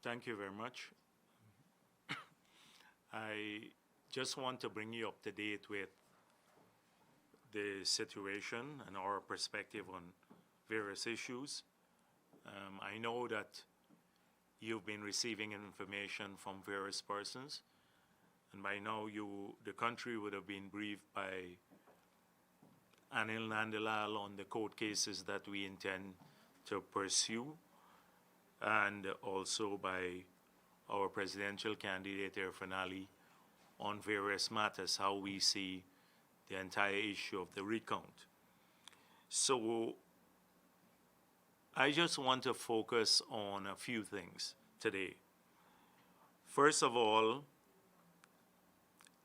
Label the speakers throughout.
Speaker 1: Thank you very much. I just want to bring you up to date with the situation and our perspective on various issues. I know that you've been receiving information from various persons, and by now the country would have been briefed by Anil Nandalal on the court cases that we intend to pursue, and also by our presidential candidate Irfan Ali on various matters, how we see the entire issue of the recount. So I just want to focus on a few things today. First of all,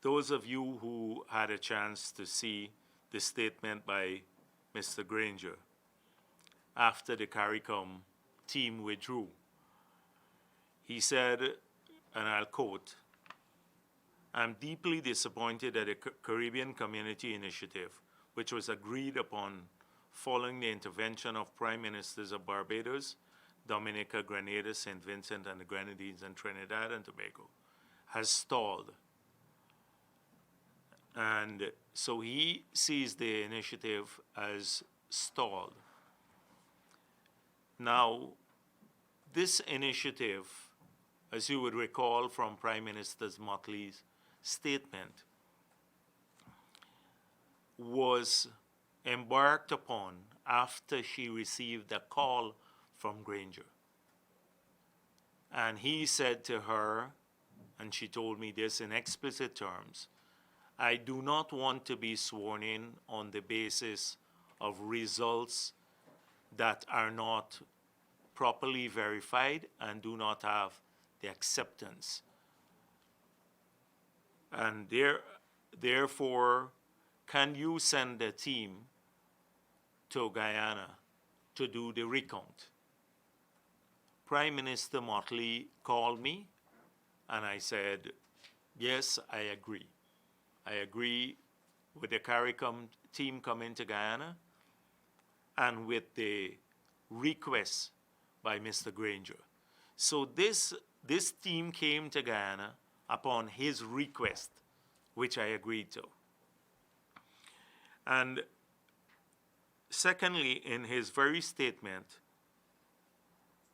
Speaker 1: those of you who had a chance to see the statement by Mr. Granger after the CARICOM team withdrew, he said, and I'll quote, "I'm deeply disappointed that the Caribbean Community Initiative, which was agreed upon following the intervention of Prime Ministers of Barbados, Dominica, Grenada, St. Vincent and the Grenadines, and Trinidad and Tobago, has stalled." And so he sees the initiative as stalled. Now, this initiative, as you would recall from Prime Minister Motley's statement, was embarked upon after she received a call from Granger. And he said to her, and she told me this in explicit terms, "I do not want to be sworn in on the basis of results that are not properly verified and do not have the acceptance. And therefore, can you send a team to Guyana to do the recount?" Prime Minister Motley called me, and I said, yes, I agree. I agree with the CARICOM team coming to Guyana and with the request by Mr. Granger. So this team came to Guyana upon his request, which I agreed to. And secondly, in his very statement,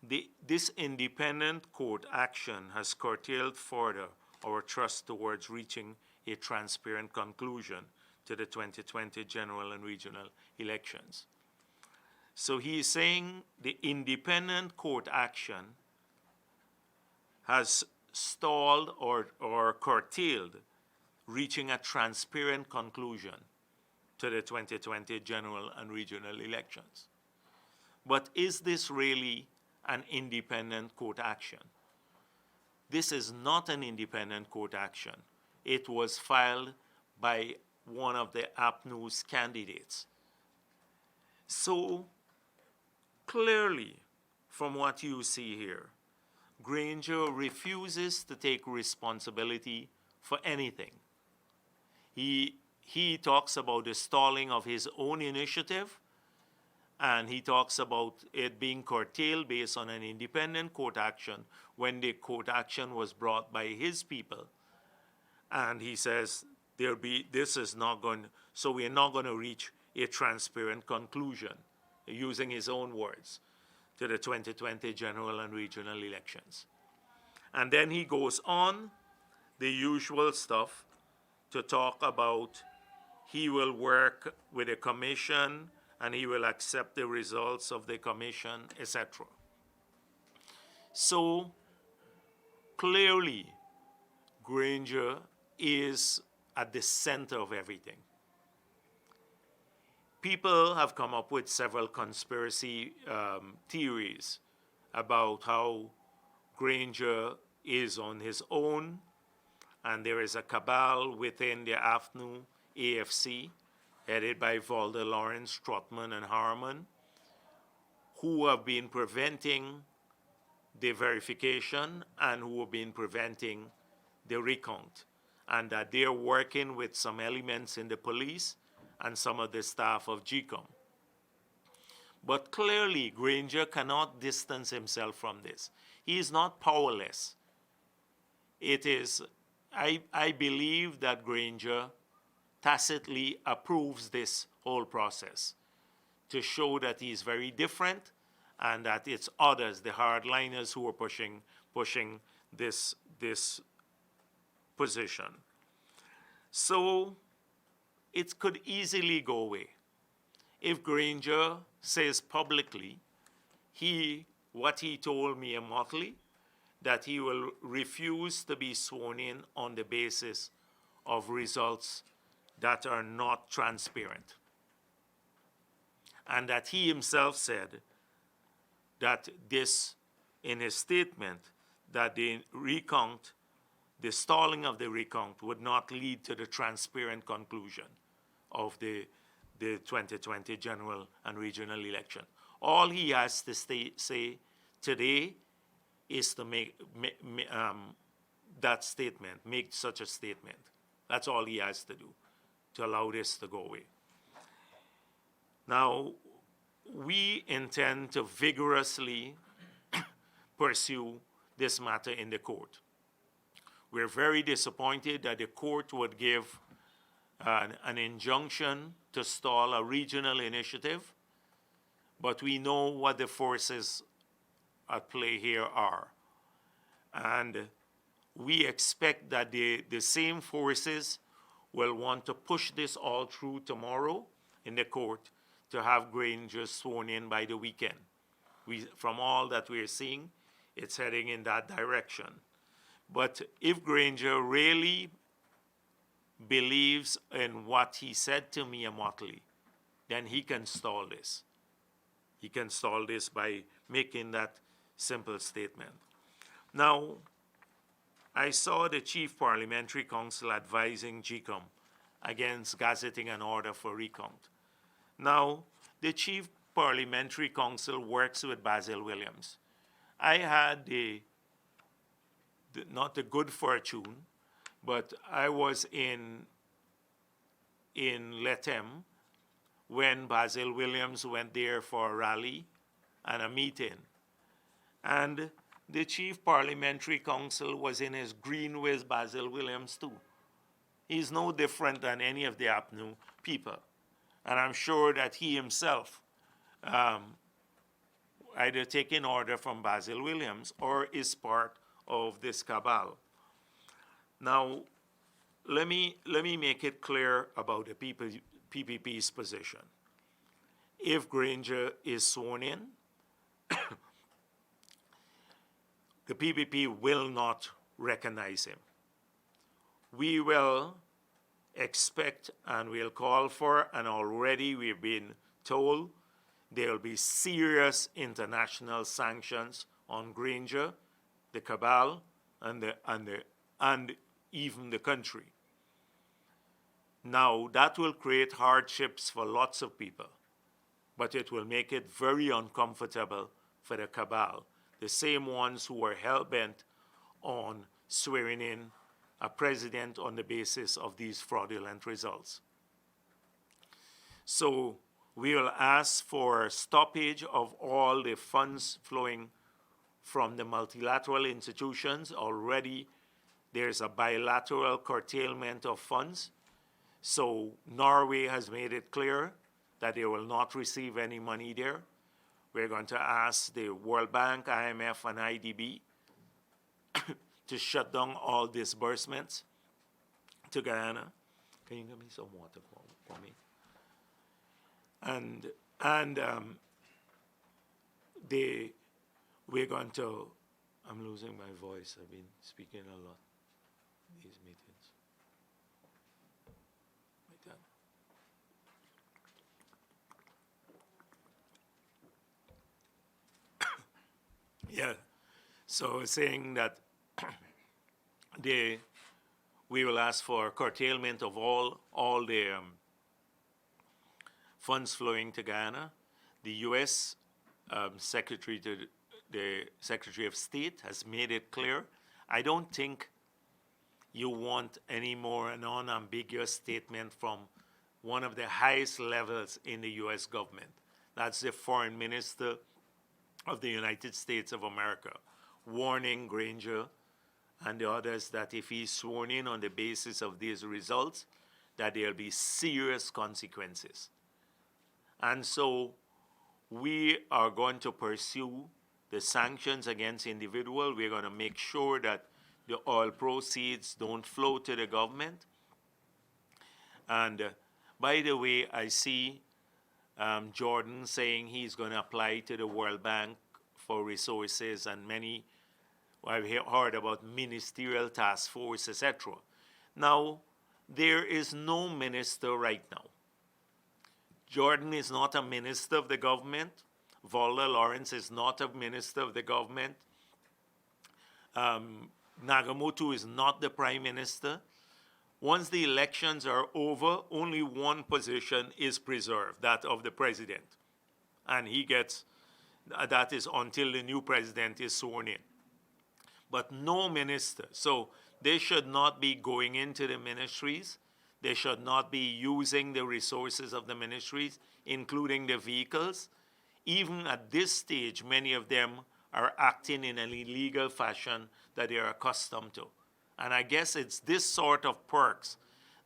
Speaker 1: this independent court action has curtailed further our trust towards reaching a transparent conclusion to the 2020 general and regional elections. So he is saying the independent court action has stalled or curtailed reaching a transparent conclusion to the 2020 general and regional elections. But is this really an independent court action? This is not an independent court action. It was filed by one of the APNU's candidates. So clearly, from what you see here, Granger refuses to take responsibility for anything. He talks about the stalling of his own initiative, and he talks about it being curtailed based on an independent court action when the court action was brought by his people. And he says this is not going, so we're not going to reach a transparent conclusion, using his own words, to the 2020 general and regional elections. And then he goes on the usual stuff to talk about he will work with a commission and he will accept the results of the commission, etc. So clearly, Granger is at the center of everything. People have come up with several conspiracy theories about how Granger is on his own, and there is a cabal within the AFNU AFC, headed by Valda Lawrence, Trotman, and Harman, who have been preventing the verification and who have been preventing the recount, and that they're working with some elements in the police and some of the staff of GCOM. But clearly, Granger cannot distance himself from this. He is not powerless. It is, I believe that Granger tacitly approves this whole process to show that he is very different and that it's others, the hardliners, who are pushing this position. So it could easily go away. If Granger says publicly what he told me in Motley, that he will refuse to be sworn in on the basis of results that are not transparent. And that he himself said that this, in his statement, that the recount, the stalling of the recount would not lead to the transparent conclusion of the 2020 general and regional election. All he has to say today is to make that statement, make such a statement. That's all he has to do to allow this to go away. Now, we intend to vigorously pursue this matter in the court. We're very disappointed that the court would give an injunction to stall a regional initiative, but we know what the forces at play here are. And we expect that the same forces will want to push this all through tomorrow in the court to have Granger sworn in by the weekend. From all that we're seeing, it's heading in that direction. But if Granger really believes in what he said to me in Motley, then he can stall this. He can stall this by making that simple statement. Now, I saw the Chief Parliamentary Counsel advising GCOM against gazetting an order for recount. Now, the Chief Parliamentary Counsel works with Basil Williams. I had not the good fortune, but I was in Lethem when Basil Williams went there for a rally and a meeting. And the Chief Parliamentary Counsel was in his green with Basil Williams too. He's no different than any of the APNU people. And I'm sure that he himself either taking order from Basil Williams or is part of this cabal. Now, let me make it clear about the PPP's position. If Granger is sworn in, the PPP will not recognize him. We will expect and we'll call for, and already we've been told, there will be serious international sanctions on Granger, the cabal, and even the country. Now, that will create hardships for lots of people, but it will make it very uncomfortable for the cabal, the same ones who were hell-bent on swearing in a president on the basis of these fraudulent results. So we will ask for stoppage of all the funds flowing from the multilateral institutions. Already there's a bilateral curtailment of funds. So Norway has made it clear that they will not receive any money there. We're going to ask the World Bank, IMF, and IDB to shut down all disbursements to Guyana. Can you give me some water for me? We're going to, I'm losing my voice. I've been speaking a lot in these meetings. Yeah, so saying that we will ask for curtailment of all the funds flowing to Guyana. The U.S. Secretary of State has made it clear. I don't think you want any more an unambiguous statement from one of the highest levels in the U.S. government. That's the Foreign Minister of the United States of America. warning Granger and the others that if he's sworn in on the basis of these results, that there'll be serious consequences. And so we are going to pursue the sanctions against individuals. We're going to make sure that the oil proceeds don't flow to the government. And by the way, I see Jordan saying he's going to apply to the World Bank for resources, and many, I've heard about ministerial task force, etc. Now, there is no minister right now. Jordan is not a minister of the government. Volda Lawrence is not a minister of the government. Nagamootoo is not the prime minister. Once the elections are over, only one position is preserved, that of the president. And he gets, that is until the new president is sworn in. But no minister. So they should not be going into the ministries. They should not be using the resources of the ministries, including the vehicles. Even at this stage, many of them are acting in an illegal fashion that they are accustomed to. And I guess it's this sort of perks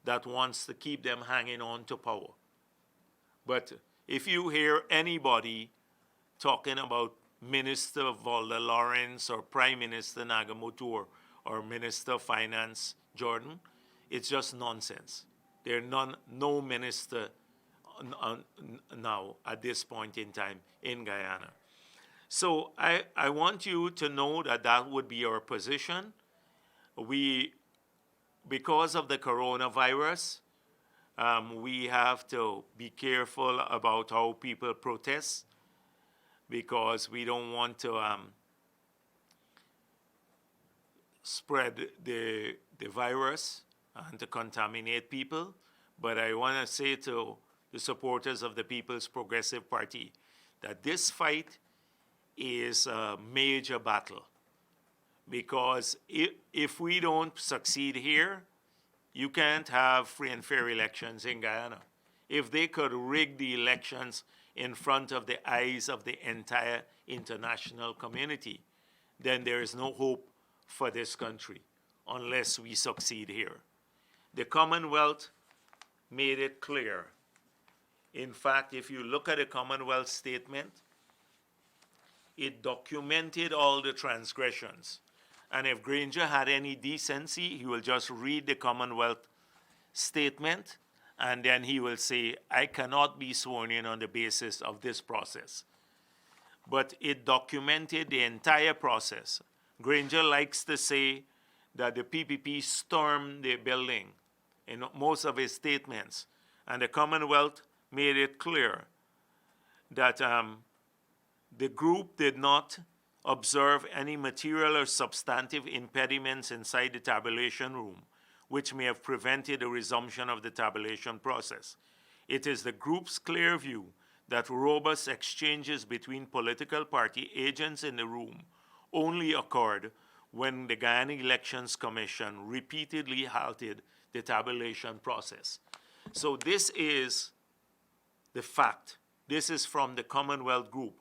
Speaker 1: that wants to keep them hanging on to power. But if you hear anybody talking about Minister Volda Lawrence or Prime Minister Nagamootoo or Minister of Finance Jordan, it's just nonsense. There are no minister now at this point in time in Guyana. So I want you to know that that would be our position. Because of the coronavirus, we have to be careful about how people protest, because we don't want to spread the virus and to contaminate people. But I want to say to the supporters of the People's Progressive Party that this fight is a major battle. Because if we don't succeed here, you can't have free and fair elections in Guyana. If they could rig the elections in front of the eyes of the entire international community, then there is no hope for this country unless we succeed here. The Commonwealth made it clear. In fact, if you look at the Commonwealth statement, it documented all the transgressions. And if Granger had any decency, he will just read the Commonwealth statement, and then he will say, I cannot be sworn in on the basis of this process. But it documented the entire process. Granger likes to say that the PPP stormed the building in most of his statements, and the Commonwealth made it clear that the group did not observe any material or substantive impediments inside the tabulation room, which may have prevented the resumption of the tabulation process. It is the group's clear view that robust exchanges between political party agents in the room only occurred when the Guyana Elections Commission repeatedly halted the tabulation process. So this is the fact. This is from the Commonwealth group,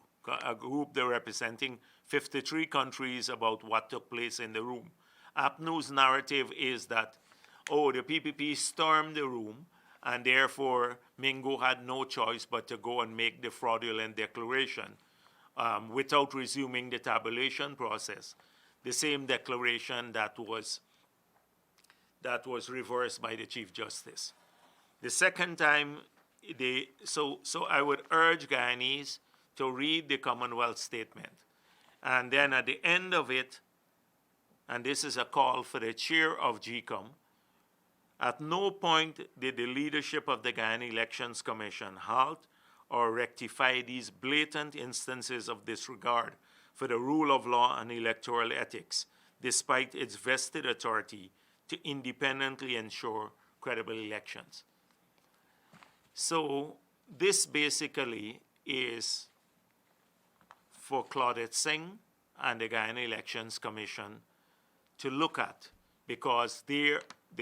Speaker 1: a group they're representing 53 countries about what took place in the room. APNU's narrative is that, oh, the PPP stormed the room, and therefore Mingo had no choice but to go and make the fraudulent declaration without resuming the tabulation process. The same declaration that was reversed by the Chief Justice. The second time, so I would urge Guyanese to read the Commonwealth statement. And then at the end of it, and this is a call for the chair of GCOM, at no point did the leadership of the Guyana Elections Commission halt or rectify these blatant instances of disregard for the rule of law and electoral ethics, despite its vested authority to independently ensure credible elections. So this basically is for Claudette Singh and the Guyana Elections Commission to look at, because the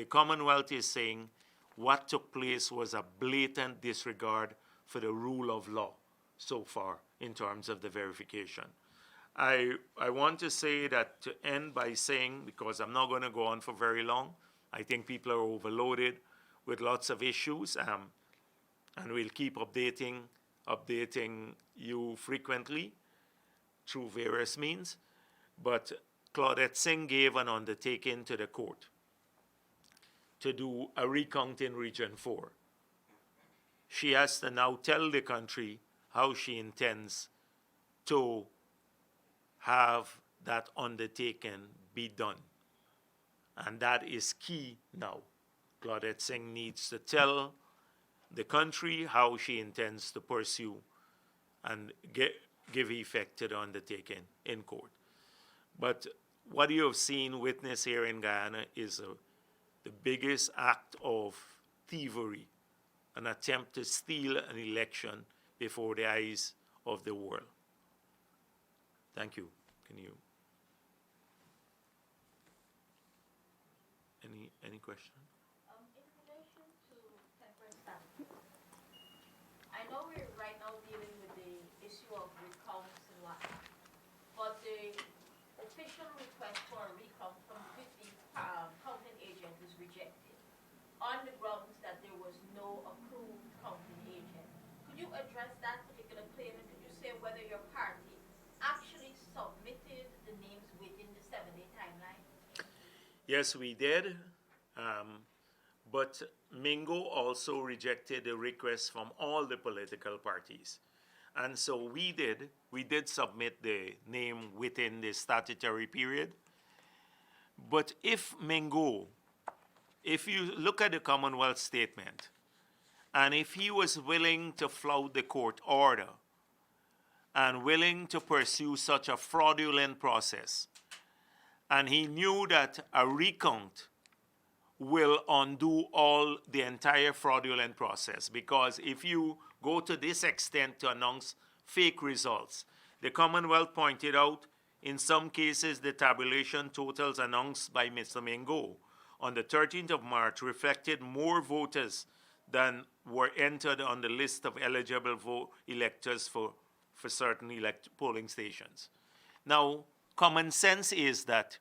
Speaker 1: Commonwealth is saying what took place was a blatant disregard for the rule of law so far in terms of the verification. I want to say that, to end by saying, because I'm not going to go on for very long, I think people are overloaded with lots of issues, and we'll keep updating you frequently through various means. But Claudette Singh gave an undertaking to the court to do a recount in Region 4. She has to now tell the country how she intends to have that undertaking be done. And that is key now. Claudette Singh needs to tell the country how she intends to pursue and give effect to the undertaking in court. But what you have seen, witnessed here in Guyana, is the biggest act of thievery, an attempt to steal an election before the eyes of the world. Thank you. Can you? Any question?
Speaker 2: In relation to temporary status, I know we're right now dealing with the issue of recounts and whatnot, but the official request for a recount from 50 counting agent was rejected on the grounds that there was no approved counting agent. Could you address that particular claim, and could you say whether your party actually submitted the names within the 7-day timeline?
Speaker 1: Yes, we did. But Mingo also rejected the request from all the political parties. And so we did submit the name within the statutory period. But if Mingo, if you look at the Commonwealth statement, and if he was willing to flout the court order and willing to pursue such a fraudulent process, and he knew that a recount will undo the entire fraudulent process, because if you go to this extent to announce fake results, the Commonwealth pointed out in some cases the tabulation totals announced by Mr. Mingo on the 13th of March reflected more voters than were entered on the list of eligible electors for certain polling stations. Now, common sense is that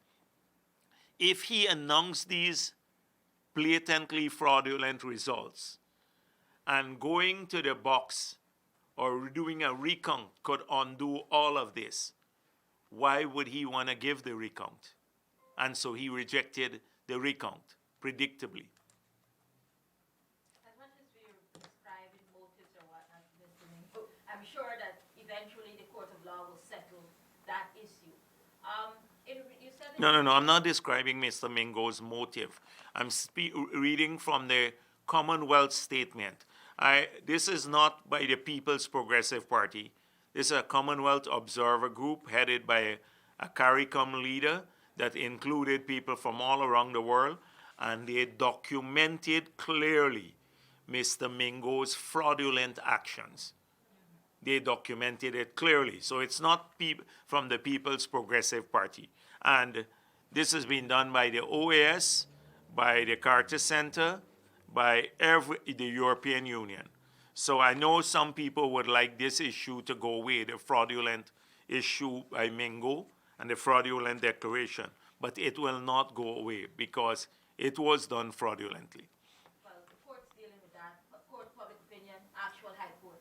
Speaker 1: if he announced these blatantly fraudulent results, and going to the box or doing a recount could undo all of this, why would he want to give the recount? And so he rejected the recount, predictably.
Speaker 2: As much as we're describing motives or whatnot, Mr. Mingo, I'm sure that eventually the court of law will settle that issue. You said
Speaker 1: No, I'm not describing Mr. Mingo's motive. I'm reading from the Commonwealth statement. This is not by the People's Progressive Party. This is a Commonwealth Observer Group headed by a CARICOM leader that included people from all around the world, and they documented clearly Mr. Mingo's fraudulent actions. They documented it clearly. So it's not from the People's Progressive Party. And this has been done by the OAS, by the Carter Center, by the European Union. So I know some people would like this issue to go away, the fraudulent issue by Mingo and the fraudulent declaration. But it will not go away because it was done fraudulently.
Speaker 2: Well, the court's dealing with that. Court, public opinion, actual high court.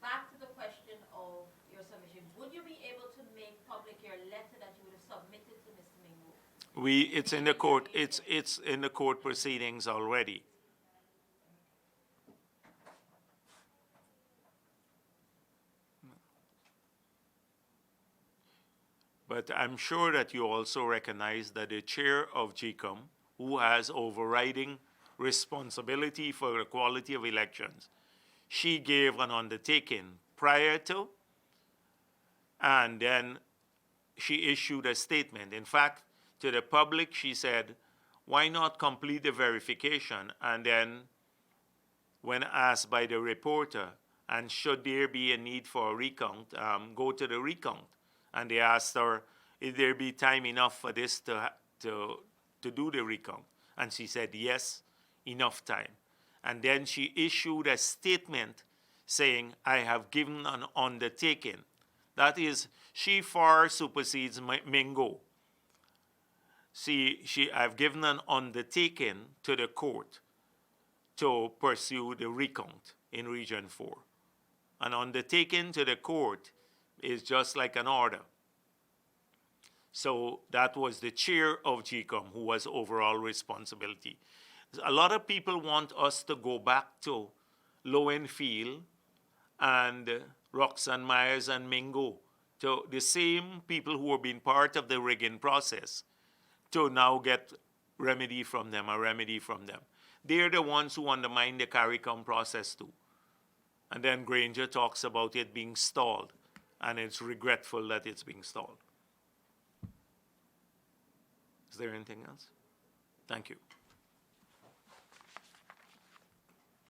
Speaker 2: Back to the question of your submission. Would you be able to make public your letter that you would have submitted to Mr. Mingo?
Speaker 1: It's in the court. It's in the court proceedings already. But I'm sure that you also recognize that the chair of GCOM, who has overriding responsibility for the quality of elections, she gave an undertaking prior to, and then she issued a statement. In fact, to the public, she said, why not complete the verification? And then when asked by the reporter, and should there be a need for a recount, go to the recount. And they asked her, is there be time enough for this to do the recount? And she said, yes, enough time. And then she issued a statement saying, I have given an undertaking. That is, she far supersedes Mingo. I've given an undertaking to the court to pursue the recount in Region 4. An undertaking to the court is just like an order. So that was the chair of GCOM who was overall responsibility. A lot of people want us to go back to Lowenfield and Roxanne Myers and Mingo, to the same people who have been part of the rigging process, to now get remedy from them, a remedy from them. They're the ones who undermine the CARICOM process too. And then Granger talks about it being stalled, and it's regretful that it's being stalled. Is there anything else? Thank you.